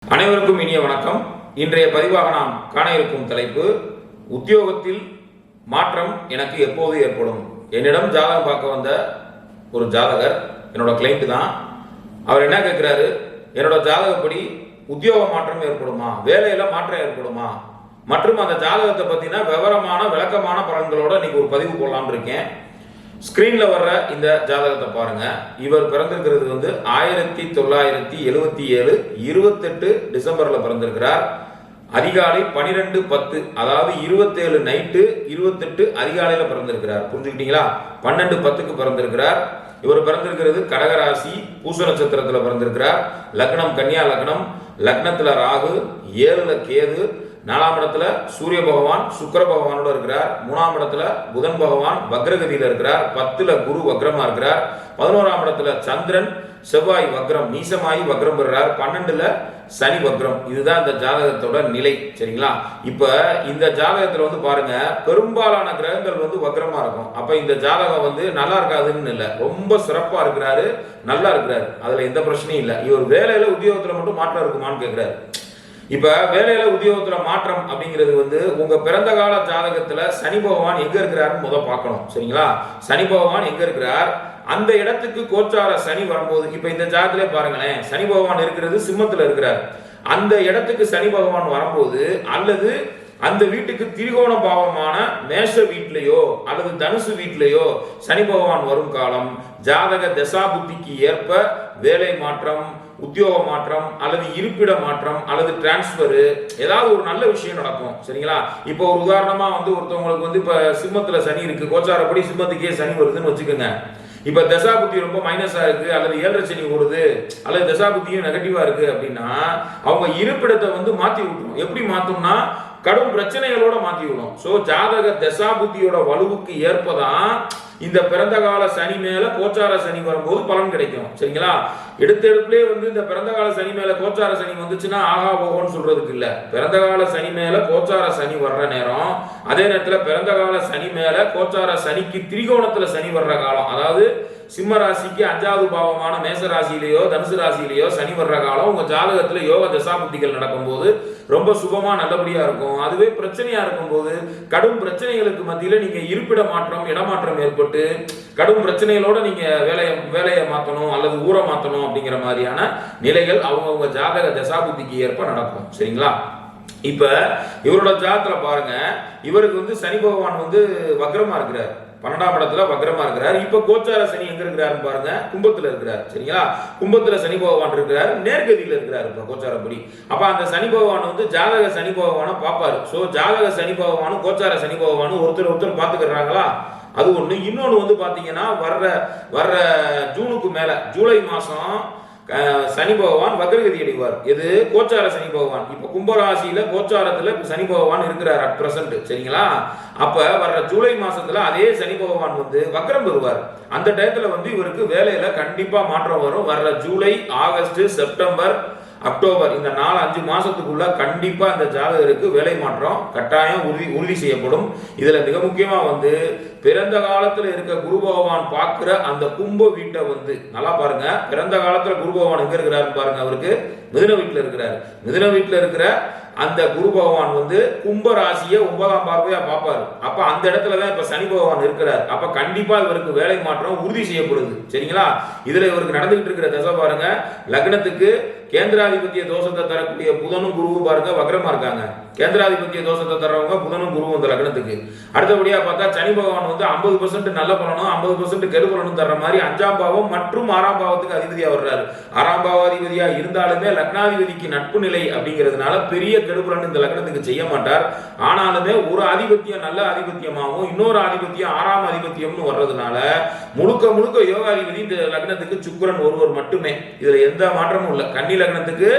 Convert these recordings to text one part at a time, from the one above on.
அனைவருக்கும் இனிய வணக்கம். இன்றைய பதிவாக நாம் காண இருக்கும் தலைப்பு, உத்தியோகத்தில் மாற்றம் எனக்கு எப்போது ஏற்படும். என்னிடம் ஜாதகம் பார்க்க வந்த ஒரு ஜாதகர், என்னோட கிளைண்ட் தான். அவர் என்ன கேட்கிறாரு, என்னோட ஜாதகப்படி உத்தியோக மாற்றம் ஏற்படுமா, வேலையில மாற்றம் ஏற்படுமா, மற்றும் அந்த ஜாதகத்தை பத்தின விவரமான விளக்கமான பலன்களோட இன்னைக்கு ஒரு பதிவு போடலாம்னு இருக்கேன். ஸ்கிரீன்ல வர்ற இந்த ஜாதகத்தை பாருங்க. இவர் பிறந்திருக்கிறது 1977 28 டிசம்பர்ல பிறந்திருக்கிறார். அதிகாலை 12:10, அதாவது 27 நைட்டு 28 அதிகாலையில பிறந்திருக்கிறார். புரிஞ்சுக்கிட்டீங்களா? 12:10க்கு பிறந்திருக்கிறார். இவர் பிறந்திருக்கிறது கடகராசி, பூச நட்சத்திரத்துல பிறந்திருக்கிறார். லக்னம் கன்னியா லக்னம், லக்னத்துல ராகு, 7ல கேது, 4ஆம் இடத்துல சூரிய பகவான் சுக்கிர பகவானோட இருக்கிறார். 3ஆம் இடத்துல புதன் பகவான் வக்ரகதியில இருக்கிறார். 10ல குரு வக்ரமா இருக்கிறார். 11ஆம் இடத்துல சந்திரன் செவ்வாய் வக்ரம் நீசமாயி வக்ரம் பெறுறார். 12ல சனி வக்ரம். இதுதான் இந்த ஜாதகத்தோட நிலை. சரிங்களா? இப்ப இந்த ஜாதகத்துல பாருங்க, பெரும்பாலான கிரகங்கள் வக்ரமா இருக்கும். அப்ப இந்த ஜாதகம் நல்லா இருக்காதுன்னு இல்ல, ரொம்ப சிறப்பா இருக்கிறாரு, நல்லா இருக்கிறாரு, அதுல எந்த பிரச்சனையும் இல்ல. இவர் வேலையில உத்தியோகத்துல மட்டும் மாற்றம் இருக்குமான்னு கேட்கிறாரு. இப்ப வேலையில உத்தியோகத்துல மாற்றம் அப்படிங்கிறது உங்க பிறந்த கால ஜாதகத்துல சனி பகவான் எங்க இருக்கிறாருன்னு முத பார்க்கணும். சரிங்களா? சனி பகவான் எங்க இருக்கிறார், அந்த இடத்துக்கு கோச்சார சனி வரும்போது, இப்ப இந்த ஜாதகத்திலே பாருங்களேன், சனி பகவான் இருக்கிறது சிம்மத்துல இருக்கிறார். அந்த இடத்துக்கு சனி பகவான் வரும்போது, அல்லது அந்த வீட்டுக்கு திரிகோண பாவமான மேஷ வீட்லயோ அல்லது தனுசு வீட்லயோ சனி பகவான் வரும் காலம், ஜாதக தசா புத்திக்கு ஏற்ப வேலை மாற்றம், உத்தியோக மாற்றம், அல்லது இருப்பிட மாற்றம், அல்லது டிரான்ஸ்பர், ஏதாவது ஒரு நல்ல விஷயம் நடக்கும். சரிங்களா? இப்போ ஒரு உதாரணமா ஒருத்தவங்களுக்கு இப்ப சிம்மத்துல சனி இருக்கு, கோச்சாரப்படி சிம்மத்துக்கே சனி வருதுன்னு வச்சுக்கோங்க. இப்ப தசாபுத்தி ரொம்ப மைனஸா இருக்கு, அல்லது 7 சனி ஓடுது, அல்லது தசாபுத்தியும் நெகட்டிவா இருக்கு அப்படின்னா, அவங்க இருப்பிடத்தை மாத்தி விட்டுரும். எப்படி மாத்தும்னா, கடும் பிரச்சனைகளோட மாத்தி விடும். சோ ஜாதக தசாபுத்தியோட வலுவுக்கு ஏற்பதான் இந்த பிறந்த கால சனி மேல கோச்சார சனி வரும்போது பலன் கிடைக்கும். சரிங்களா? எடுத்தே இந்த பிறந்த கால சனி மேல கோச்சார சனி வந்துச்சுன்னா ஆகா போகோன்னு சொல்றதுக்கு இல்ல. பிறந்த கால சனி மேல கோச்சார சனி வர்ற நேரம், அதே நேரத்துல பிறந்த கால சனி மேல கோச்சார சனிக்கு திரிகோணத்துல சனி வர்ற காலம், அதாவது சிம்ம ராசிக்கு 5வது பாவமான மேச ராசியிலேயோ தனுசு ராசியிலேயோ சனி வர்ற காலம் உங்க ஜாதகத்துல யோக தசாபுத்திகள் நடக்கும்போது ரொம்ப சுபமா நல்லபடியா இருக்கும். அதுவே பிரச்சனையா இருக்கும் போது, கடும் பிரச்சனைகளுக்கு மத்தியில நீங்க இருப்பிட மாற்றம், இடமாற்றம் ஏற்பட்டு கடும் பிரச்சனைகளோட நீங்க வேலையை மாத்தணும் அல்லது ஊரை மாத்தணும் அப்படிங்கிற மாதிரியான நிலைகள் அவங்கவுங்க ஜாதக தசாபுத்திக்கு ஏற்ப நடக்கும். சரிங்களா? இப்ப இவரோட ஜாதகத்துல பாருங்க, இவருக்கு சனி பகவான் வக்ரமா இருக்கிறார், 12ஆம் இடத்துல வக்ரமா இருக்கிறார். இப்ப கோச்சார சனி எங்க இருக்கிறாருன்னு பாருங்க, கும்பத்துல இருக்கிறார். சரிங்களா? கும்பத்துல சனி பகவான் இருக்கிறார், நேர்கதியில இருக்கிறார் இப்ப கோச்சாரப்படி. அப்ப அந்த சனி பகவான் ஜாதக சனி பகவான பாப்பாரு. சோ ஜாதக சனி பகவானும் கோச்சார சனி பகவானும் ஒருத்தர் பாத்துக்கிறாங்களா, அது ஒண்ணு. இன்னொன்னு பாத்தீங்கன்னா, வர்ற ஜூனுக்கு மேல, ஜூலை மாசம் சனி பகவான் வக்ரகதி அடைவார். எது? கோச்சார சனி பகவான். இப்ப கும்பராசியில கோச்சாரத்துல சனி பகவான் இருக்கிறார் அட் பிரசன்ட். சரிங்களா? அப்ப வர்ற ஜூலை மாசத்துல அதே சனி பகவான் வக்ரம் பெறுவார். அந்த டயத்துல இவருக்கு வேலையில கண்டிப்பா மாற்றம் வரும். வர்ற ஜூலை, ஆகஸ்ட், செப்டம்பர், அக்டோபர், இந்த 4-5 மாசத்துக்குள்ள கண்டிப்பா இந்த ஜாதகருக்கு வேலை மாற்றம் கட்டாயம் உறுதி செய்யப்படும். இதுல மிக முக்கியமா பிறந்த காலத்துல இருக்க குரு பகவான் பார்க்கிற அந்த கும்ப வீட்டை நல்லா பாருங்க. பிறந்த காலத்துல குரு பகவான் எங்க இருக்கிறாருன்னு பாருங்க, அவருக்கு மிதுன வீட்டுல இருக்கிறார். மிதுன வீட்டுல இருக்கிற அந்த குரு பகவான் கும்ப ராசியை 9ஆம் பார்வையா பார்ப்பாரு. அப்ப அந்த இடத்துலதான் இப்ப சனி பகவான் இருக்கிறார். அப்ப கண்டிப்பா இவருக்கு வேலை மாற்றம் உறுதி செய்யப்படுது. சரிங்களா? இதுல இவருக்கு நடந்துகிட்டு இருக்கிற தசை பாருங்க, லக்னத்துக்கு கேந்திராதிபத்திய தோஷத்தை தரக்கூடிய புதனும் குருவும் பாருங்க வக்ரமா இருக்காங்க. கேந்திராதிபத்திய தோஷத்தை தர்றவங்க புதனும் குருவும் இந்த லக்னத்துக்கு. அடுத்தபடியா பார்த்தா சனி பகவான் 50% நல்ல பலனும் 50% கெடு பலனும் தர்ற மாதிரி 5ஆம் பாவம் மற்றும் 6ஆம் பாவத்துக்கு அதிபதியா வர்றாரு. 6ஆம் பாவாதிபதியா இருந்தாலுமே லக்னாதிபதிக்கு நட்பு நிலை அப்படிங்கிறதுனால பெரிய கெடுபலன் இந்த லக்னத்துக்கு செய்ய மாட்டார். ஆனாலுமே ஒரு ஆதிபத்தியம் நல்ல ஆதிபத்தியமாகவும் இன்னொரு ஆதிபத்தியம் 6ஆம் ஆதிபத்தியம்னு வர்றதுனால முழுக்க யோகாதிபதி இந்த லக்னத்துக்கு சுக்கிரன் ஒருவர் மட்டுமே. இதுல எந்த மாற்றமும் இல்லை. கன்னி லக்னத்துக்கு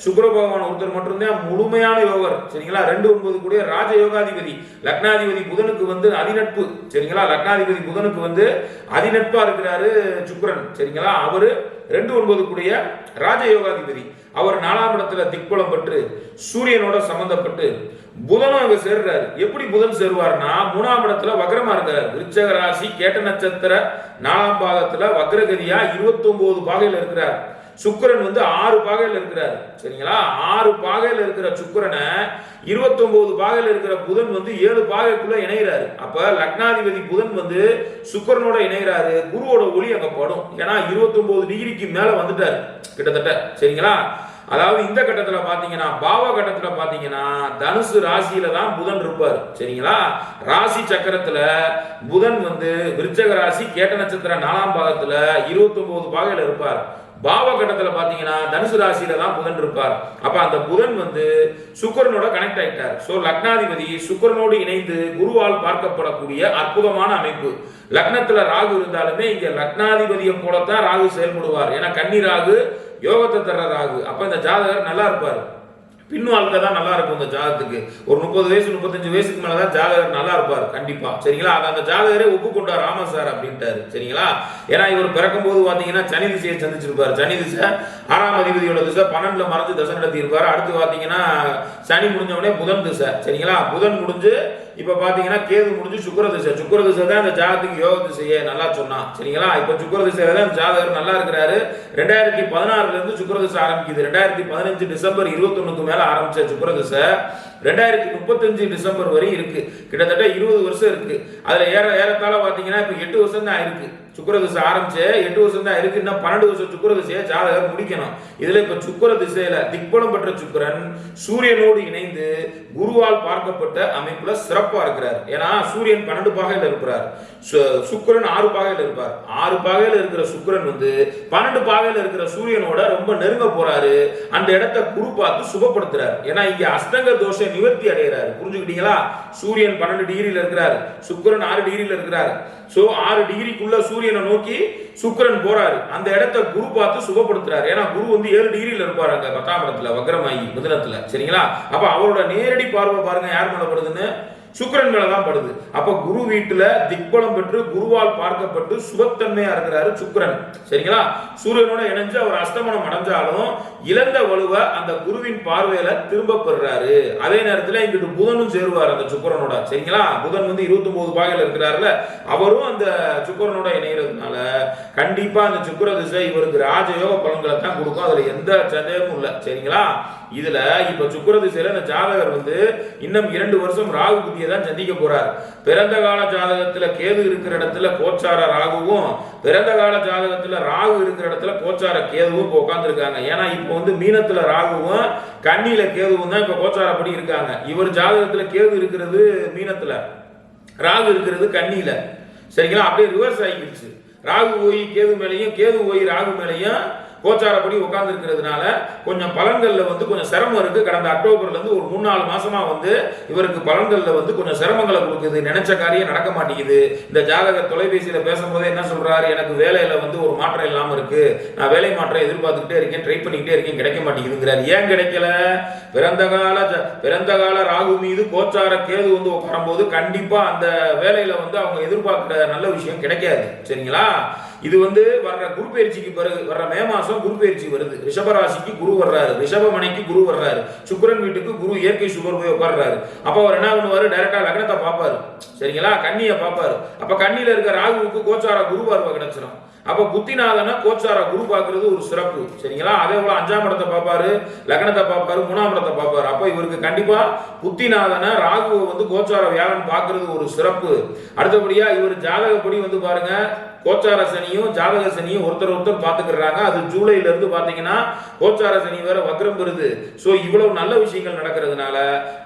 சுக்கிர பகவான் ஒருத்தர் மட்டும்தான் முழுமையான யோகர். சரிங்களா? 2-9 கூடிய ராஜ யோகாதிபதி. லக்னாதிபதி புதனுக்கு அதிநட்பு. சரிங்களா? லக்னாதிபதி புதனுக்கு அதிநட்பா இருக்கிறாரு சுக்கிரன். சரிங்களா? அவரு 2-9 கூடிய ராஜ யோகாதிபதி. அவர் 4ஆம் இடத்துல திக்பலம் பெற்று சூரியனோட சம்பந்தப்பட்டு புதனும் அங்க சேர்றாரு. எப்படி புதன் சேருவார்னா, 3ஆம் இடத்துல வக்ரமா இருக்காரு. விருச்சக ராசி கேட்ட நட்சத்திர 4ஆம் பாதத்துல வக்ரகதியா 29 பாகையில இருக்கிறார். சுக்கிரன் வந்து 6 பாகையில் இருக்கிறார். சரிங்களா? 6 பாகையில் இருக்கிற சுக்கிரனை 29 பாகையில் இருக்கிற புதன் வந்து 7 பாகைக்குள்ள இணைகிறாரு. அப்ப லக்னாதிபதி புதன் வந்து சுக்கிரனோட இணைகிறாரு. குருவோட ஒளி அங்க படும். ஏன்னா 29 டிகிரிக்கு மேல வந்துட்டாரு கிட்டத்தட்ட. சரிங்களா? அதாவது இந்த கட்டத்துல பாத்தீங்கன்னா பாவ கட்டத்துல பாத்தீங்கன்னா தனுசு ராசியில தான் புதன் இருப்பார். சரிங்களா? ராசி சக்கரத்துல புதன் வந்து விருச்சக ராசி கேட்ட நட்சத்திர 4ஆம் பாகத்துல 29 பாகையில இருப்பார். பாவ கட்டத்துல பாத்தீங்கன்னா தனுசு ராசியில தான் புதன் இருப்பார். அப்ப அந்த புதன் வந்து சுக்கிரனோட கனெக்ட் ஆயிட்டார். சோ லக்னாதிபதி சுக்கிரனோடு இணைந்து குருவால் பார்க்கப்படக்கூடிய அற்புதமான அமைப்பு. லக்னத்துல ராகு இருந்தாலுமே இங்க லக்னாதிபதியை போலத்தான் ராகு செயல்படுவார். ஏன்னா கன்னி ராகு யோகத்தை தர ராகு. அப்ப இந்த ஜாதகர் நல்லா இருப்பார். பின் வாழ்க்கை தான் நல்லா இருக்கும் இந்த ஜாதகத்துக்கு. ஒரு 30 வயசு 35 வயசுக்கு மேலதான் ஜாதகர் நல்லா இருப்பார் கண்டிப்பா. சரிங்களா? அந்த ஜாதகரே ஒப்புக்கொண்டார் ராம சார் அப்படின்ட்டாரு. சரிங்களா? ஏன்னா இவர் பிறக்கும் போது பாத்தீங்கன்னா சனி திசையை சந்திச்சிருப்பாரு. சனி திசை 6ஆம் அதிபதியோட திசை 12ல மறைஞ்சு தசை நடத்தி இருப்பாரு. அடுத்து பாத்தீங்கன்னா சனி முடிஞ்ச உடனே புதன் திசை. சரிங்களா? புதன் முடிஞ்சு இப்ப பாத்தீங்கன்னா கேது முடிஞ்சு சுக்கிர திசை. சுக்கிர திசை தான் இந்த ஜாதகத்துக்கு யோக திசையே நல்லா சொன்னா. சரிங்களா? இப்ப சுக்கிர திசையில தான் ஜாதகர் நல்லா இருக்கிறாரு. 2016ல இருந்து சுக்கிர திசை ஆரம்பிக்குது. 2015 டிசம்பர் 21க்கு மேல ஆரம்பிச்ச சுக்கிர திசை 2035 டிசம்பர் வரை இருக்கு. கிட்டத்தட்ட 20 வருஷம் இருக்கு. அதுல ஏறத்தாழ பாத்தீங்கன்னா இப்ப 8 வருஷம் தான் இருக்கு. சுக்கிர திசை ஆரம்பிச்சு 8 வருஷம் தான் இருக்கு. இன்னும் 12 வருஷம் சுக்கிர திசையை ஜாதகர் முடிக்கணும். இதுல இப்ப சுக்கிர திசையில திக்பலம் பெற்ற சுக்கிரன் சூரியனோடு இணைந்து குருவால் பார்க்கப்பட்ட அமைப்புல சிறப்பா இருக்கிறார். ஏன்னா சூரியன் 12 பாகையில இருக்கிறார். சுக்கிரன் 6 பாகையில இருப்பார். 6 பாகையில இருக்கிற சுக்கிரன் வந்து 12 பாகையில இருக்கிற சூரியனோட ரொம்ப நெருங்க போறாரு. அந்த இடத்தை குரு பார்த்து சுபப்படுத்துறாரு. ஏன்னா இங்க அஸ்தங்க தோஷ நிவர்த்தி அடைகிறாரு. புரிஞ்சுக்கிட்டீங்களா? சூரியன் 12 டிகிரியில இருக்கிறார். சுக்கிரன் 6 டிகிரியில இருக்கிறார். சோ 6 டிகிரிக்குள்ள சூரியனை நோக்கி சுக்கிரன் போறாரு. அந்த இடத்தை குரு பார்த்து சுபப்படுத்துறாரு. ஏன்னா குரு வந்து 7 டிகிரியில இருப்பாரு அங்க 10ஆம் இடத்துல வக்ரமாயி மிதுனத்துல. சரிங்களா? அப்ப அவரோட நேரடி பார்வை பாருங்க யார் மேல படுதுன்னு, சுக்கிரன் மேலதான் படுது. அப்ப குரு வீட்டுல திக்பலம் பெற்று குருவால் பார்க்கப்பட்டு சுபத்தன்மையா இருக்கிறாரு சுக்கிரன். சரிங்களா? சூரியனோட இணைஞ்சு அவர் அஸ்தமனம் அடைஞ்சாலும் இழந்த வலுவை அந்த குருவின் பார்வையில திரும்ப பெறாரு. அதே நேரத்துல இங்கிட்டு புதனும் சேருவார் அந்த சுக்கிரனோட. சரிங்களா? புதன் வந்து 29 பாகையில இருக்கிறாருல, அவரும் அந்த சுக்கிரனோட இணைகிறதுனால கண்டிப்பா அந்த சுக்கிர திசை இவருக்கு ராஜயோக பலன்களை தான் கொடுக்கும். அதுல எந்த சந்தேகமும் இல்லை. சரிங்களா? இதுல இப்ப சுக்கிர திசையில இந்த ஜாதகர் வந்து இன்னும் 2 வருஷம் ராகு புத்தியை தான் சந்திக்க போறார். பிறந்த கால ஜாதகத்துல கேது இருக்கிற இடத்துல கோச்சார ராகுவும், பிறந்த கால ஜாதகத்துல ராகு இருக்கிற இடத்துல கோச்சார கேதுவும் உட்கார்ந்து இருக்காங்க. ஏன்னா இப்ப வந்து மீனத்துல ராகுவும் கன்னியில கேதுவும் தான் இப்ப கோச்சாரப்படி இருக்காங்க. இவர் ஜாதகத்துல கேது இருக்கிறது மீனத்துல, ராகு இருக்கிறது கன்னியில. சரிங்களா? அப்படியே ரிவர்ஸ் ஆகிடுச்சு. ராகு போய் கேது மேலையும் கேது போய் ராகு மேலையும் கோச்சாரப்படி உட்கார்ந்து இருக்கிறதுனால கொஞ்சம் பலன்கள்ல வந்து கொஞ்சம் சிரமம் இருக்கு. கடந்த அக்டோபர்ல இருந்து ஒரு 3-4 மாசமா வந்து இவருக்கு பலன்கள்ல வந்து கொஞ்சம் சிரமங்களை கொடுக்குது. நினைச்ச காரியம் நடக்க மாட்டேங்குது. இந்த ஜாதகர் தொலைபேசியில பேசும்போது என்ன சொல்றாரு, எனக்கு வேலையில வந்து ஒரு மாற்றம் இல்லாம இருக்கு, நான் வேலை மாற்றம் எதிர்பார்த்துக்கிட்டே இருக்கேன், ட்ரை பண்ணிக்கிட்டே இருக்கேன், கிடைக்க மாட்டேங்குதுங்கிறார். ஏன் கிடைக்கல? பிறந்த கால ராகு மீது கோச்சார கேது வந்து உட்காரும் போது கண்டிப்பா அந்த வேலையில வந்து அவங்க எதிர்பார்க்கிற நல்ல விஷயம் கிடைக்காது. சரிங்களா? இது வந்து வர்ற குரு பயிற்சிக்கு பிறகு வர்ற மே மாசம் குரு பயிற்சி வருது. ரிஷபராசிக்கு குரு வர்றாரு, ரிஷபமனைக்கு குரு வர்றாரு, சுக்கிரன் வீட்டுக்கு குரு இயற்கை சுபர் போய் உட்கார்றாரு. அப்ப அவர் என்ன பண்ணுவாரு, டைரக்டா லக்னத்தை பார்ப்பாரு. சரிங்களா? கன்னியை பார்ப்பாரு. அப்ப கன்னியில இருக்க ராகுவுக்கு கோச்சார குரு பார்வை கிடைச்சிடும். அப்ப புத்திநாதனை கோச்சார குரு பார்க்கிறது ஒரு சிறப்பு. சரிங்களா? அதே போல 5ஆம் இடத்தை பார்ப்பாரு, லக்னத்தை பார்ப்பாரு, 3ஆம் இடத்தை பார்ப்பாரு. அப்ப இவருக்கு கண்டிப்பா புத்திநாதனை ராகுவை வந்து கோச்சார வியாழன் பார்க்கிறது ஒரு சிறப்பு. அடுத்தபடியா இவர் ஜாதகப்படி வந்து பாருங்க, கோச்சார சனியும் ஜாதக சனியும் ஒருத்தர் பார்த்துக்கிறாங்க. அது ஜூலைல இருந்து பாத்தீங்கன்னா கோச்சார சனி வேற வக்ரம் பெறுது. சோ இவ்வளவு நல்ல விஷயங்கள் நடக்கிறதுனால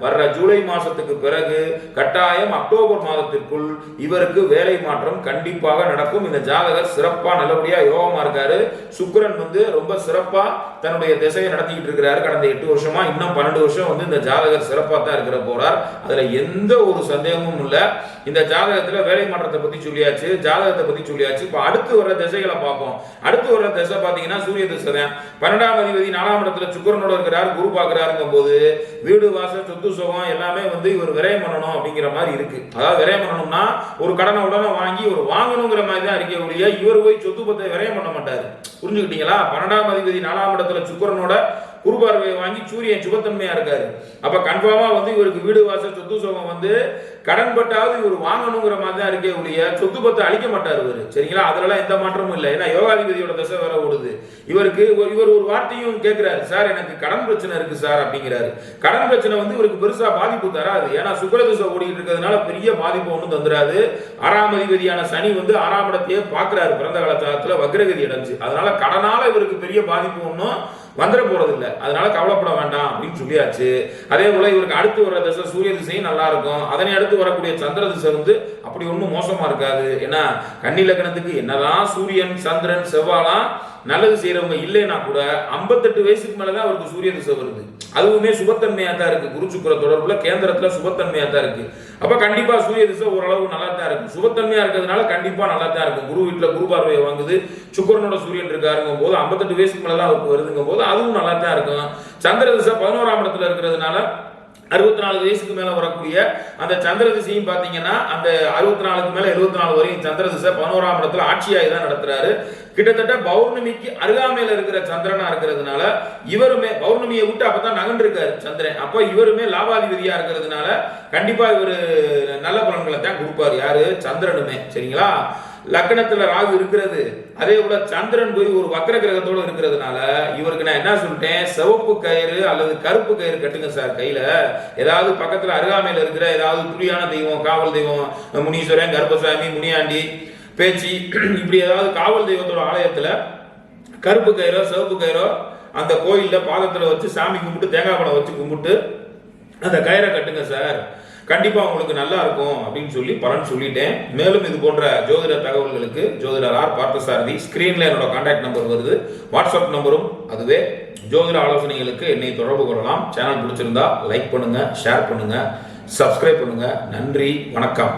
வர்ற ஜூலை மாசத்துக்கு பிறகு கட்டாயம் அக்டோபர் மாதத்திற்குள் இவருக்கு வேலை மாற்றம் கண்டிப்பாக நடக்கும். இந்த ஜாதகர் சிறப்பா நல்லபடியா யோகமா இருக்காரு. சுக்கிரன் வந்து ரொம்ப சிறப்பா தன்னுடைய திசையை நடத்திக்கிட்டு இருக்கிறாரு கடந்த 8 வருஷமா. இன்னும் 12 வருஷம் வந்து இந்த ஜாதகர் சிறப்பா தான் இருக்கிற போறார். அதுல எந்த ஒரு சந்தேகமும் இல்ல. இந்த ஜாதகத்துல வேலை மாற்றத்தை பத்தி சொல்லியாச்சு, ஜாதகத்தை பத்தி சொல்லியாச்சு. இப்ப அடுத்து வர திசைகளை பார்ப்போம். அடுத்து வர திசை பாத்தீங்கன்னா சூரிய திசை தான். 12ஆம் அதிபதி 4ஆம் இடத்துல சுக்கிரனோட இருக்கிறார், குரு பார்க்கிறாருங்கும் போது வீடு வாசல் சொத்து சுகம் எல்லாமே வந்து இவர் விரயம் பண்ணணும் அப்படிங்கிற மாதிரி இருக்கு. அதாவது விரயம் பண்ணணும்னா ஒரு கடனை உடனே வாங்கி ஒரு வாங்கணுங்கிற மாதிரி தான் இருக்கக்கூடிய, இவர் போய் சொத்து பத்தை விரயம் பண்ண மாட்டாரு. புரிஞ்சுக்கிட்டீங்களா? 12ஆம் அதிபதி 4ஆம் இடத்துல சுக்கிரனோட குரு பார்வையை வாங்கி சூரியன் சுபத்தன்மையா இருக்காரு. அப்ப கன்ஃபார்மா வந்து இவருக்கு வீடு வாசல் சொத்து சுகம் வந்து கடன் பட்டாவது இவர் வாங்கணுங்கிற மாதிரி தான் இருக்கே ஒழிய சொத்து பத்தை அழிக்க மாட்டார் இவர். சரிங்களா? அதுல எந்த மாற்றமும் இல்லை. ஏன்னா யோகாதிபதியோட தசை வேற ஓடுது. இவர் ஒரு வார்த்தையும் கேட்கிறாரு, சார் எனக்கு கடன் பிரச்சனை இருக்கு சார் அப்படிங்கிறாரு. கடன் பிரச்சனை வந்து இவருக்கு பெருசா பாதிப்பு தராது. ஏன்னா சுக்கிர தசை ஓடிட்டு இருக்கிறதுனால பெரிய பாதிப்பு ஒன்றும் தந்துராது. 6ஆம் அதிபதியான சனி வந்து 6ஆம் இடத்தையே பார்க்கிறாரு பிறந்த காலத்துல வக்ரகதி அடைஞ்சு. அதனால கடனால இவருக்கு பெரிய பாதிப்பு ஒன்றும் வந்துட போறது இல்லை. அதனால கவலைப்பட வேண்டாம் அப்படின்னு சொல்லியாச்சு. அதே போல இவருக்கு அடுத்து வர திசை சூரிய திசையும் நல்லா இருக்கும். அதனை அடுத்து வரக்கூடிய சந்திர திசை வந்து அப்படி ஒன்றும் மோசமா இருக்காது. ஏன்னா கன்னி லக்னத்துக்கு என்னதான் சூரியன் சந்திரன் செவ்வாலாம் நல்லது செய்யறவங்க இல்லைன்னா கூட 58 வயசுக்கு மேலதான் அவருக்கு சூரிய திசை வருது. அதுவுமே சுபத்தன்மையா தான் இருக்கு. குரு சுக்கிர தொடர்புல கேந்திரத்துல சுபத்தன்மையா தான் இருக்கு. அப்ப கண்டிப்பா சூரிய திசை ஓரளவு நல்லா தான் இருக்கு. சுபத்தன்மையா இருக்கிறதுனால கண்டிப்பா நல்லா தான் இருக்கும். குரு வீட்டுல குரு பார்வையை வாங்குது, சுக்கிரனோட சூரியன் இருக்காருங்கும் போது 58 வயசுக்கு மேலதான் அவருக்கு வருதுங்கும் போது அதுவும் நல்லா தான் இருக்கும். சந்திர திசை 11ஆம் இடத்துல இருக்கிறதுனால 64 வயசுக்கு மேல வரக்கூடிய அந்த சந்திர திசையும் பாத்தீங்கன்னா அந்த 64க்கு மேல 74 வரையும் சந்திர திசை 11ஆம் இடத்துல ஆட்சியாகி தான் நடத்துறாரு. கிட்டத்தட்ட பௌர்ணமிக்கு அருகாமையில இருக்கிற சந்திரனா இருக்கிறதுனால இவருமே பௌர்ணமியை விட்டு அப்பதான் நகண்டு இருக்காரு சந்திரன். அப்ப இவருமே லாபாதிபதியா இருக்கிறதுனால கண்டிப்பா இவரு நல்ல பலன்களை தான் கொடுப்பாரு. யாரு? சந்திரனுமே. சரிங்களா? லக்னத்துல ராகு இருக்கிறது, அதே போல சந்திரன் போய் ஒரு வக்ர கிரகத்தோட இருக்கிறதுனால இவருக்கு நான் என்ன சொல்லிட்டேன், சிவப்பு கயிறு அல்லது கருப்பு கயிறு கட்டுங்க சார் கையில. ஏதாவது பக்கத்துல அருகாமையில இருக்கிற ஏதாவது துரியான தெய்வம், காவல் தெய்வம், முனீஸ்வரன், கருப்பசாமி, முனியாண்டி, பேச்சு, இப்படி ஏதாவது காவல் தெய்வத்தோட ஆலயத்துல கருப்பு கயிறோ சிவப்பு கயிறோ அந்த கோயில்ல பாதத்துல வச்சு சாமி கும்பிட்டு தேங்காய் பழம் வச்சு கும்பிட்டு அந்த கயிறை கட்டுங்க சார், கண்டிப்பா உங்களுக்கு நல்லா இருக்கும் அப்படின்னு சொல்லி பலன் சொல்லிட்டேன். மேலும் இது போன்ற ஜோதிட தகவல்களுக்கு ஜோதிடர் ஆர் பார்த்தசாரதி, ஸ்கிரீன்ல என்னோட கான்டாக்ட் நம்பர் வருது, வாட்ஸ்அப் நம்பரும் அதுவே. ஜோதிட ஆலோசனைகளுக்கு என்னை தொடர்பு கொள்ளலாம். சேனல் பிடிச்சிருந்தா லைக் பண்ணுங்க, ஷேர் பண்ணுங்க, சப்ஸ்கிரைப் பண்ணுங்க. நன்றி, வணக்கம்.